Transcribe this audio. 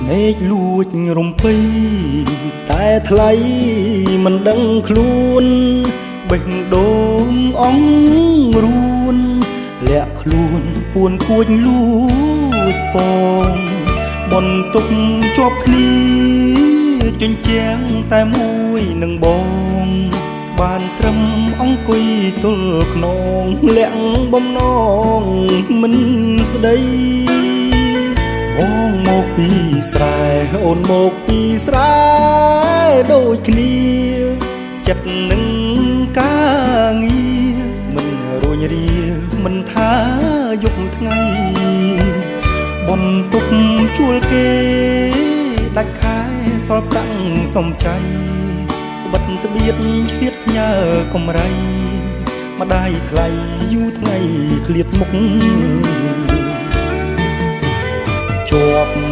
ភ្នែកលួចរំភៃតែថ្លៃមិនដឹងខ្លួនបេះដូងអងរួនលាក់ខ្លួនពួនគួចលួចពងបន្ទុកជាប់គ្នាជញ្ជាំងតែមួយនឹងបងបានត្រឹមអង្គុយទល់ខ្នងលាក់បំណងមិនស្ដីបងមកពីស្រែអូនមកពីស្រែដូចគ្នាចិត្តនឹងការងារមិនរួញរាមិនថាយប់ថ្ងៃបន្ទុកជួលគេដាច់ខែសល់ប្រាក់សំចៃបិទត្បៀតឆ្លៀតញើកំរៃម្ដាយថ្លៃយូរថ្ងៃឃ្លាតមុខជាប់